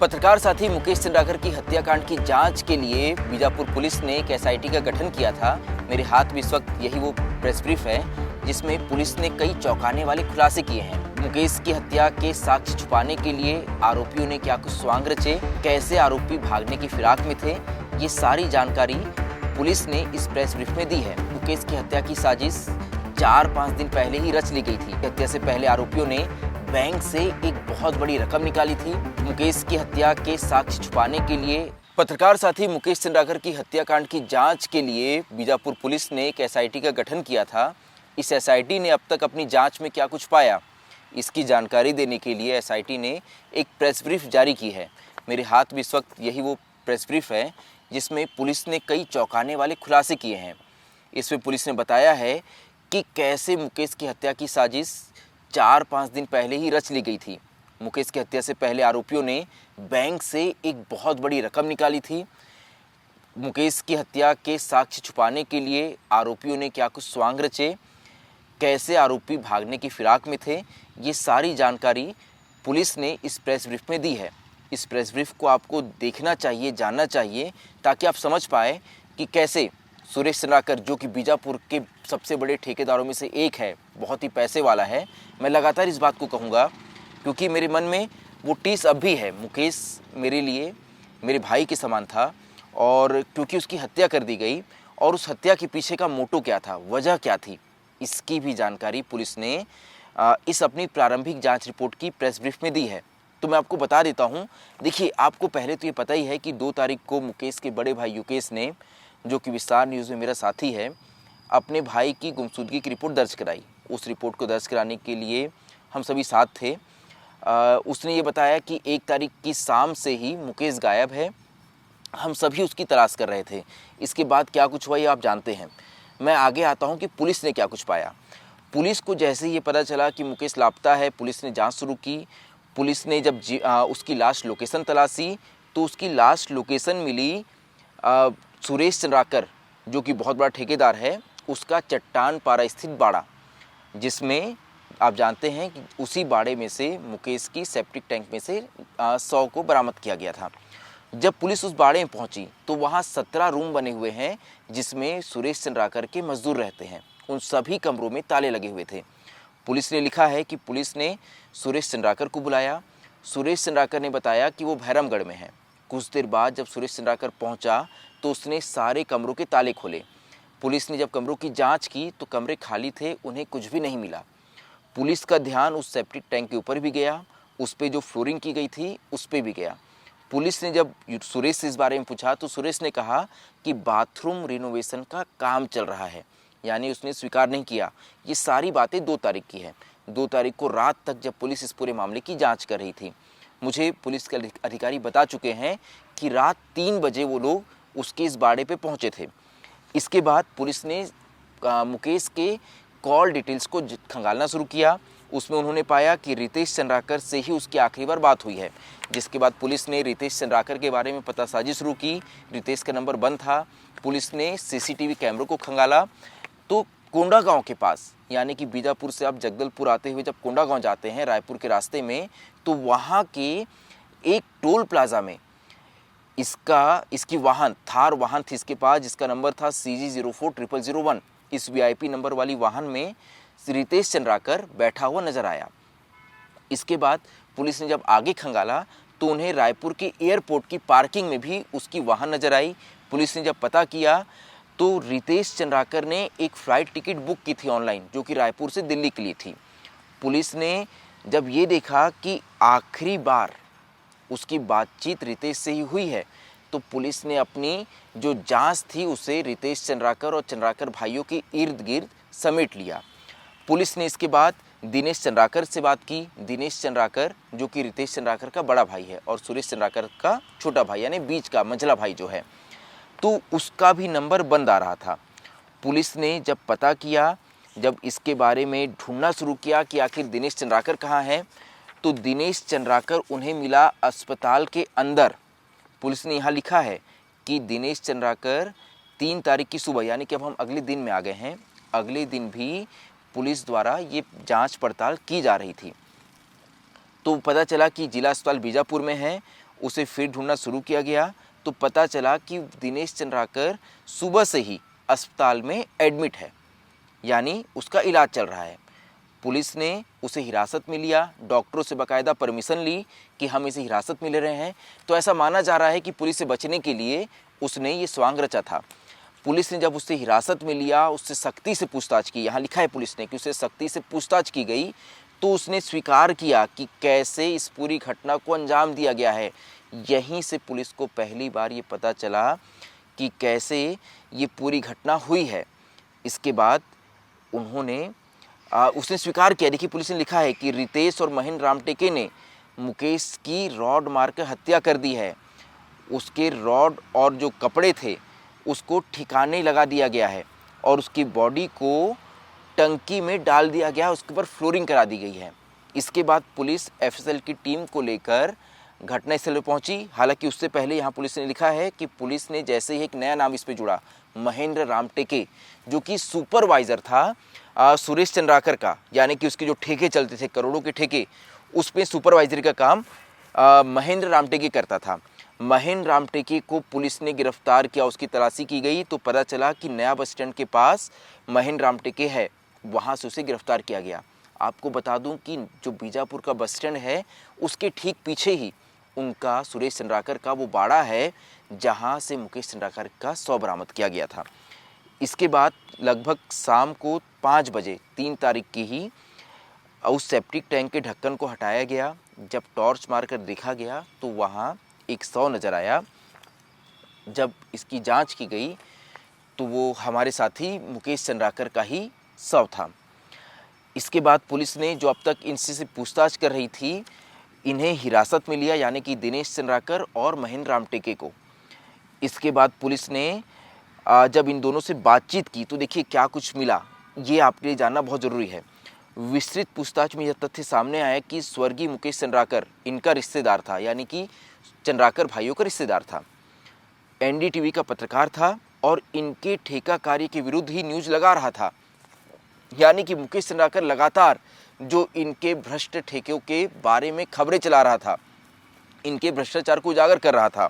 पत्रकार साथी मुकेश चंद्राकर की हत्याकांड की जांच के लिए बीजापुर पुलिस ने एक एसआईटी का गठन किया था। मेरे हाथ में इस वक्त यही वो प्रेस ब्रीफ है जिसमें पुलिस ने कई चौंकाने वाले खुलासे किए हैं। मुकेश की हत्या के साक्ष्य छुपाने के लिए आरोपियों ने क्या कुछ स्वांग रचे, कैसे आरोपी भागने की फिराक में थे, ये सारी जानकारी पुलिस ने इस प्रेस ब्रीफ में दी है। मुकेश की हत्या की साजिश 4-5 दिन पहले ही रच ली गई थी। हत्या से पहले आरोपियों ने बैंक से एक बहुत बड़ी रकम निकाली थी। मुकेश की हत्या के साक्ष्य छुपाने के लिए पत्रकार साथी मुकेश चंद्राकर की हत्याकांड की जांच के लिए बीजापुर पुलिस ने एक एसआईटी का गठन किया था। इस एसआईटी ने अब तक अपनी जांच में क्या कुछ पाया, इसकी जानकारी देने के लिए एसआईटी ने एक प्रेस ब्रीफ जारी की है। मेरे हाथ में इस वक्त यही वो प्रेस ब्रीफ है जिसमें पुलिस ने कई चौंकाने वाले खुलासे किए हैं। इसमें पुलिस ने बताया है कि कैसे मुकेश की हत्या की साजिश 4-5 दिन पहले ही रच ली गई थी। मुकेश की हत्या से पहले आरोपियों ने बैंक से एक बहुत बड़ी रकम निकाली थी। मुकेश की हत्या के साक्ष्य छुपाने के लिए आरोपियों ने क्या कुछ स्वांग रचे, कैसे आरोपी भागने की फिराक में थे, ये सारी जानकारी पुलिस ने इस प्रेस ब्रीफ में दी है। इस प्रेस ब्रीफ को आपको देखना चाहिए, जानना चाहिए, ताकि आप समझ पाए कि कैसे सुरेश चंद्राकर, जो कि बीजापुर के सबसे बड़े ठेकेदारों में से एक है, बहुत ही पैसे वाला है। मैं लगातार इस बात को कहूँगा क्योंकि मेरे मन में वो टीस अब भी है। मुकेश मेरे लिए मेरे भाई के समान था और क्योंकि उसकी हत्या कर दी गई और उस हत्या के पीछे का मोटो क्या था, वजह क्या थी, इसकी भी जानकारी पुलिस ने इस अपनी प्रारंभिक जांच रिपोर्ट की प्रेस ब्रीफ में दी है। तो मैं आपको बता देता हूँ। देखिए, आपको पहले तो ये पता ही है कि 2 तारीख को मुकेश के बड़े भाई युकेश ने, जो कि विस्तार न्यूज़ में मेरा साथी है, अपने भाई की गुमशुदगी की रिपोर्ट दर्ज कराई। उस रिपोर्ट को दर्ज कराने के लिए हम सभी साथ थे। उसने ये बताया कि 1 तारीख की शाम से ही मुकेश गायब है, हम सभी उसकी तलाश कर रहे थे। इसके बाद क्या कुछ हुआ ये आप जानते हैं। मैं आगे आता हूँ कि पुलिस ने क्या कुछ पाया। पुलिस को जैसे ही ये पता चला कि मुकेश लापता है, पुलिस ने जांच शुरू की। पुलिस ने जब उसकी लाश लोकेशन तलाशी तो उसकी लाश लोकेशन मिली सुरेश चंद्राकर, जो कि बहुत बड़ा ठेकेदार है, उसका चट्टान पारा स्थित बाड़ा, जिसमें आप जानते हैं कि उसी बाड़े में से मुकेश की सेप्टिक टैंक में से 100 को बरामद किया गया था। जब पुलिस उस बाड़े में पहुंची तो वहां 17 रूम बने हुए हैं जिसमें सुरेश चंद्राकर के मजदूर रहते हैं। उन सभी कमरों में ताले लगे हुए थे। पुलिस ने लिखा है कि पुलिस ने सुरेश चंद्राकर को बुलाया। सुरेश चंद्राकर ने बताया कि वो भैरमगढ़ में है। कुछ देर बाद जब सुरेश चंद्राकर पहुंचा तो उसने सारे कमरों के ताले खोले। पुलिस ने जब कमरों की जांच की तो कमरे खाली थे, उन्हें कुछ भी नहीं मिला। पुलिस का ध्यान उस सेप्टिक टैंक के ऊपर भी गया, उस पर जो फ्लोरिंग की गई थी उस पर भी गया। पुलिस ने जब सुरेश से इस बारे में पूछा तो सुरेश ने कहा कि बाथरूम रिनोवेशन का काम चल रहा है, यानी उसने स्वीकार नहीं किया। ये सारी बातें 2 तारीख की है। 2 तारीख को रात तक जब पुलिस इस पूरे मामले की जांच कर रही थी, मुझे पुलिस के अधिकारी बता चुके हैं कि रात 3 बजे वो लोग उसके इस बाड़े पे पहुंचे थे। इसके बाद पुलिस ने मुकेश के कॉल डिटेल्स को खंगालना शुरू किया। उसमें उन्होंने पाया कि रितेश चंद्राकर से ही उसकी आखिरी बार बात हुई है। जिसके बाद पुलिस ने रितेश चंद्राकर के बारे में पतासाजी शुरू की। रितेश का नंबर बंद था। पुलिस ने सीसीटीवी कैमरों को खंगाला तो कोंडागांव के पास, यानी कि बीजापुर से आप जगदलपुर आते हुए जब कोंडागांव जाते हैं रायपुर के रास्ते में, तो वहाँ के एक टोल प्लाजा में इसकी वाहन थार वाहन थी इसके पास, जिसका नंबर था CG040001। इस VIP नंबर वाली वाहन में रितेश चंद्राकर बैठा हुआ नजर आया। इसके बाद पुलिस ने जब आगे खंगाला तो उन्हें रायपुर के एयरपोर्ट की पार्किंग में भी उसकी वाहन नजर आई। पुलिस ने जब पता किया तो रितेश चंद्राकर ने एक फ़्लाइट टिकट बुक की थी ऑनलाइन, जो कि रायपुर से दिल्ली के लिए थी। पुलिस ने जब ये देखा कि आखिरी बार उसकी बातचीत रितेश से ही हुई है तो पुलिस ने अपनी जो जांच थी उसे रितेश चंद्राकर और चंद्राकर भाइयों के इर्द गिर्द समेट लिया। पुलिस ने इसके बाद दिनेश चंद्राकर से बात की। दिनेश चंद्राकर जो कि रितेश चंद्राकर का बड़ा भाई है और सुरेश चंद्राकर का छोटा भाई, यानी बीच का मंझला भाई जो है, तो उसका भी नंबर बंद आ रहा था। पुलिस ने जब पता किया, जब इसके बारे में ढूंढना शुरू किया कि आखिर दिनेश चंद्राकर कहाँ है, तो दिनेश चंद्राकर उन्हें मिला अस्पताल के अंदर। पुलिस ने यहाँ लिखा है कि दिनेश चंद्राकर 3 तारीख की सुबह, यानी कि अब हम अगले दिन में आ गए हैं, अगले दिन भी पुलिस द्वारा ये जांच पड़ताल की जा रही थी। तो पता चला कि जिला अस्पताल बीजापुर में है उसे फिर ढूंढना शुरू किया गया तो पता चला कि दिनेश चंद्राकर सुबह से ही अस्पताल में एडमिट है, यानी उसका इलाज चल रहा है। पुलिस ने उसे हिरासत में लिया, डॉक्टरों से बाकायदा परमिशन ली कि हम इसे हिरासत में ले रहे हैं। तो ऐसा माना जा रहा है कि पुलिस से बचने के लिए उसने ये स्वांग रचा था। पुलिस ने जब उससे हिरासत में लिया, उससे सख्ती से पूछताछ की, यहाँ लिखा है पुलिस ने कि उससे सख्ती से पूछताछ की गई, तो उसने स्वीकार किया कि कैसे इस पूरी घटना को अंजाम दिया गया है। यहीं से पुलिस को पहली बार ये पता चला कि कैसे ये पूरी घटना हुई है। इसके बाद उसने स्वीकार किया। देखिए पुलिस ने लिखा है कि रितेश और महेंद्र रामटेके ने मुकेश की रॉड मारकर हत्या कर दी है। उसके रॉड और जो कपड़े थे उसको ठिकाने लगा दिया गया है और उसकी बॉडी को टंकी में डाल दिया गया, उसके ऊपर फ्लोरिंग करा दी गई है। इसके बाद पुलिस एफएसएल की टीम को लेकर घटनास्थल पर पहुंची। हालांकि उससे पहले यहाँ पुलिस ने लिखा है कि पुलिस ने जैसे ही एक नया नाम इस पे जुड़ा, महेंद्र रामटेके, जो कि सुपरवाइज़र था सुरेश चंद्राकर का, यानी कि उसके जो ठेके चलते थे करोड़ों के ठेके, उस पर सुपरवाइजरी का काम महेंद्र रामटेके करता था। महेंद्र रामटेके को पुलिस ने गिरफ्तार किया, उसकी तलाशी की गई तो पता चला कि नया बस स्टैंड के पास महेंद्र रामटेके है, वहाँ से उसे गिरफ्तार किया गया। आपको बता दूं कि जो बीजापुर का बस स्टैंड है उसके ठीक पीछे ही उनका सुरेश चंद्राकर का वो बाड़ा है जहाँ से मुकेश चंद्राकर का शव बरामद किया गया था। इसके बाद लगभग शाम को 5 बजे 3 तारीख की ही उस सेप्टिक टैंक के ढक्कन को हटाया गया। जब टॉर्च मारकर देखा गया तो वहाँ एक शव नज़र आया। जब इसकी जांच की गई तो वो हमारे साथी मुकेश चंद्राकर का ही शव था। इसके बाद पुलिस ने जो अब तक इनसे से पूछताछ कर रही थी, इन्हें हिरासत में लिया, यानी कि दिनेश चंद्राकर और महेंद्र रामटेके को। इसके बाद पुलिस ने जब इन दोनों से बातचीत की तो देखिए क्या कुछ मिला, ये आपके लिए जानना बहुत ज़रूरी है। विस्तृत पूछताछ में यह तथ्य सामने आया कि स्वर्गीय मुकेश चंद्राकर इनका रिश्तेदार था, यानी कि चंद्राकर भाइयों का रिश्तेदार था, एनडीटीवी का पत्रकार था और इनके ठेका कार्य के विरुद्ध ही न्यूज़ लगा रहा था। यानी कि मुकेश चंद्राकर लगातार जो इनके भ्रष्ट ठेकों के बारे में खबरें चला रहा था, इनके भ्रष्टाचार को उजागर कर रहा था,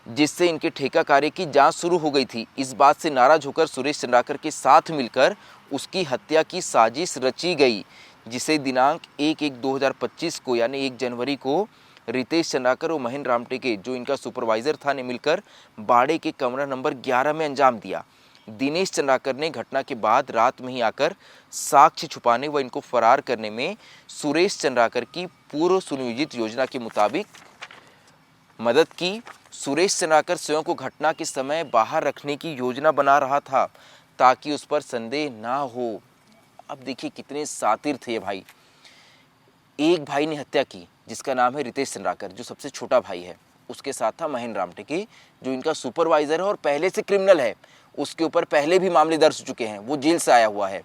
जिससे इनके ठेका कार्य की जांच शुरू हो गई थी। इस बात से नाराज होकर सुरेश चंद्राकर के साथ मिलकर उसकी हत्या की साजिश रची गई, जिसे दिनांक 1/1/2025 को, यानी 1 जनवरी को रितेश चंद्राकर और महेंद्र रामटेके, जो इनका सुपरवाइजर था, ने मिलकर बाड़े के कमरा नंबर 11 में अंजाम दिया। दिनेश चंद्राकर ने घटना के बाद रात में ही आकर साक्ष्य छुपाने व इनको फरार करने में सुरेश चंद्राकर की पूर्व सुनियोजित योजना के मुताबिक मदद की। सुरेश चंद्राकर स्वयं को घटना के समय बाहर रखने की योजना बना रहा था ताकि उस पर संदेह ना हो। अब देखिए कितने शातिर थे भाई। एक भाई ने हत्या की जिसका नाम है रितेश चंद्राकर, जो सबसे छोटा भाई है। उसके साथ था महेंद्र रामटेके, जो इनका सुपरवाइजर है और पहले से क्रिमिनल है, उसके ऊपर पहले भी मामले दर्ज हो चुके हैं, वो जेल से आया हुआ है।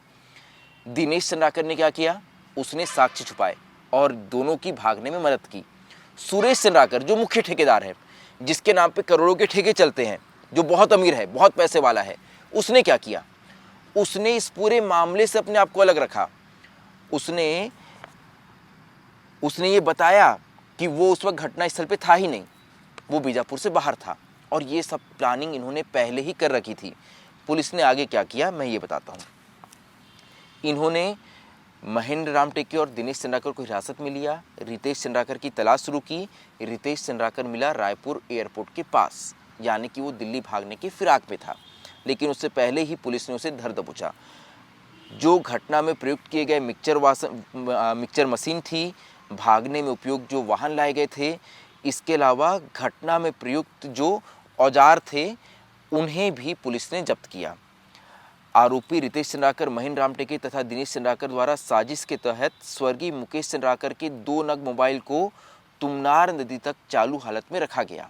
दिनेश चंद्राकर ने क्या किया, उसने साक्ष्य छुपाए और दोनों की भागने में मदद की। सुरेश चंद्राकर जो मुख्य ठेकेदार है, जिसके नाम पे करोड़ों के ठेके चलते हैं, जो बहुत अमीर है, बहुत पैसे वाला है, उसने क्या किया, उसने इस पूरे मामले से अपने आप को अलग रखा। उसने ये बताया कि वो उस वक्त घटनास्थल पे था ही नहीं, वो बीजापुर से बाहर था और ये सब प्लानिंग इन्होंने पहले ही कर रखी थी। पुलिस ने आगे क्या किया मैं ये बताता हूँ। इन्होंने महेंद्र रामटेके और दिनेश चंद्राकर को हिरासत में लिया, रितेश चंद्राकर की तलाश शुरू की। रितेश चंद्राकर मिला रायपुर एयरपोर्ट के पास, यानी कि वो दिल्ली भागने की फिराक में था, लेकिन उससे पहले ही पुलिस ने उसे धर दबोचा। जो घटना में प्रयुक्त किए गए मिक्सचर मशीन थी, भागने में उपयोग जो वाहन लाए गए थे, इसके अलावा घटना में प्रयुक्त जो औजार थे उन्हें भी पुलिस ने जब्त किया। आरोपी रितेश चंद्राकर, महेंद्र रामटेके तथा दिनेश चंद्राकर द्वारा साजिश के तहत स्वर्गीय मुकेश चंद्राकर के 2 नग मोबाइल को तुमनार नदी तक चालू हालत में रखा गया।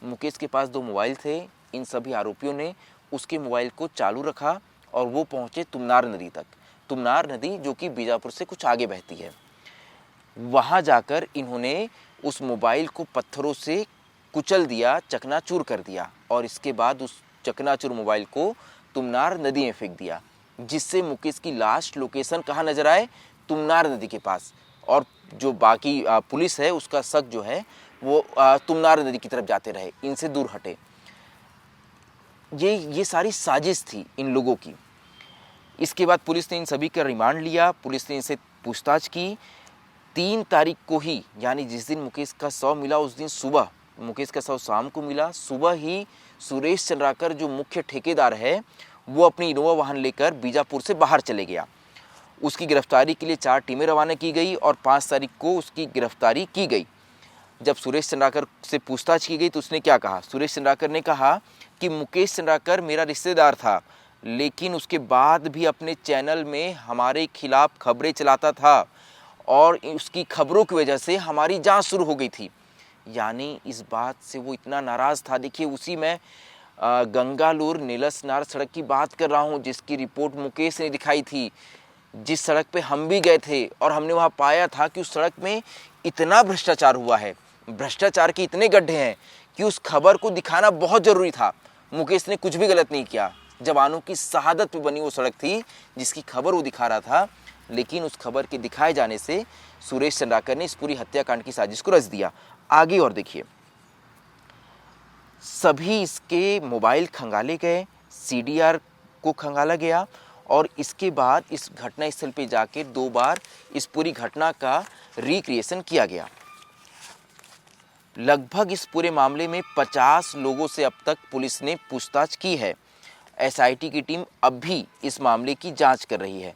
मुकेश के पास 2 मोबाइल थे। इन सभी आरोपियों ने उसके मोबाइल को चालू रखा और वो पहुंचे तुमनार नदी तक। तुमनार नदी जो कि बीजापुर से कुछ आगे बहती है। वहां जाकर इन्होंने उस मोबाइल को पत्थरों से कुचल दिया, चकनाचूर कर दिया और इसके बाद उस चकनाचूर मोबाइल को तुमनार नदी में फेंक दिया, जिससे मुकेश की लास्ट लोकेशन कहाँ नजर आए, तुमनार नदी के पास। और जो बाकी पुलिस है उसका शक जो है वो तुमनार नदी की तरफ जाते रहे, इनसे दूर हटे। ये सारी साजिश थी इन लोगों की। इसके बाद पुलिस ने इन सभी का रिमांड लिया, पुलिस ने इनसे पूछताछ की। 3 तारीख को ही, यानी जिस दिन मुकेश का शव मिला उस दिन सुबह, मुकेश का शव शाम को मिला, सुबह ही सुरेश चंद्राकर जो मुख्य ठेकेदार है वो अपनी इनोवा वाहन लेकर बीजापुर से बाहर चले गया। उसकी गिरफ्तारी के लिए 4 टीमें रवाना की गई और 5 तारीख को उसकी गिरफ्तारी की गई। जब सुरेश चंद्राकर से पूछताछ की गई तो उसने क्या कहा? सुरेश चंद्राकर ने कहा कि मुकेश चंद्राकर मेरा रिश्तेदार था, लेकिन उसके बाद भी अपने चैनल में हमारे खिलाफ खबरें चलाता था और उसकी खबरों की वजह से हमारी जांच शुरू हो गई थी। यानी इस बात से वो इतना नाराज़ था। देखिए, उसी में गंगालूर नीलसनार सड़क की बात कर रहा हूँ जिसकी रिपोर्ट मुकेश ने दिखाई थी, जिस सड़क पे हम भी गए थे और हमने वहाँ पाया था कि उस सड़क में इतना भ्रष्टाचार हुआ है, भ्रष्टाचार के इतने गड्ढे हैं कि उस खबर को दिखाना बहुत ज़रूरी था। मुकेश ने कुछ भी गलत नहीं किया, जवानों की शहादत पे बनी वो सड़क थी जिसकी खबर वो दिखा रहा था, लेकिन उस खबर के दिखाए जाने से सुरेश चंद्राकर ने इस पूरी हत्याकांड की साजिश को रच दिया। आगे और देखिए, सभी इसके मोबाइल खंगाले गए, सीडीआर को खंगाला गया और इसके बाद इस घटना स्थल पे जाके 2 बार इस पूरी घटना का रिक्रिएशन किया गया। लगभग इस पूरे मामले में 50 लोगों से अब तक पुलिस ने पूछताछ की है। एसआईटी की टीम अब भी इस मामले की जांच कर रही है।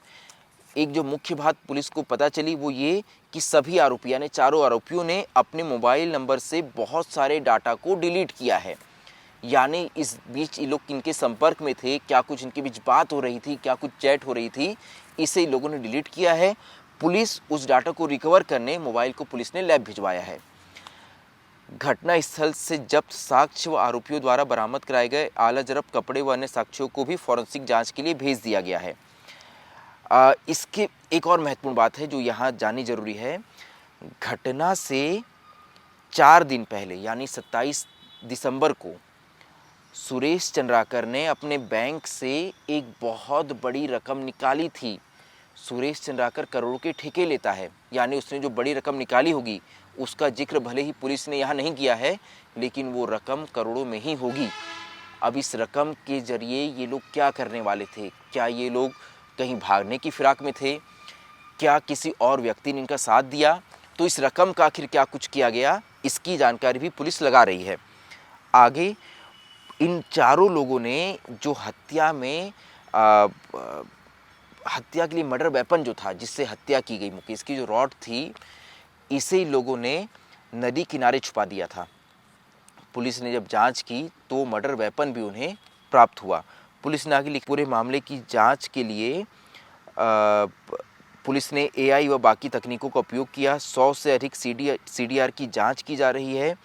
एक जो मुख्य बात पुलिस को पता चली वो ये कि सभी आरोपी यानी चारों आरोपियों ने अपने मोबाइल नंबर से बहुत सारे डाटा को डिलीट किया है। यानी इस बीच ये लोग किनके संपर्क में थे, क्या कुछ इनके बीच बात हो रही थी, क्या कुछ चैट हो रही थी, इसे इन लोगों ने डिलीट किया है। पुलिस उस डाटा को रिकवर करने मोबाइल को पुलिस ने लैब भिजवाया है। घटना स्थल से जब्त साक्ष्य व आरोपियों द्वारा बरामद कराए गए आला जरब कपड़े व अन्य साक्ष्यों को भी फॉरेंसिक जांच के लिए भेज दिया गया है। इसके एक और महत्वपूर्ण बात है जो यहाँ जाननी जरूरी है। घटना से 4 दिन पहले यानी 27 दिसंबर को सुरेश चंद्राकर ने अपने बैंक से एक बहुत बड़ी रकम निकाली थी। सुरेश चंद्राकर करोड़ों के ठेके लेता है, यानी उसने जो बड़ी रकम निकाली होगी उसका जिक्र भले ही पुलिस ने यहाँ नहीं किया है, लेकिन वो रकम करोड़ों में ही होगी। अब इस रकम के जरिए ये लोग क्या करने वाले थे? क्या ये लोग कहीं भागने की फिराक में थे? क्या किसी और व्यक्ति ने इनका साथ दिया? तो इस रकम का आखिर क्या कुछ किया गया, इसकी जानकारी भी पुलिस लगा रही है। आगे इन चारों लोगों ने जो हत्या के लिए मर्डर वेपन जो था जिससे हत्या की गई, मुकेश की जो रॉड थी, इसे लोगों ने नदी किनारे छुपा दिया था। पुलिस ने जब जांच की तो मर्डर वेपन भी उन्हें प्राप्त हुआ। पुलिस ने आगे पूरे मामले की जांच के लिए पुलिस ने एआई व बाकी तकनीकों का उपयोग किया। 100 से अधिक सीडीआर की जांच की जा रही है।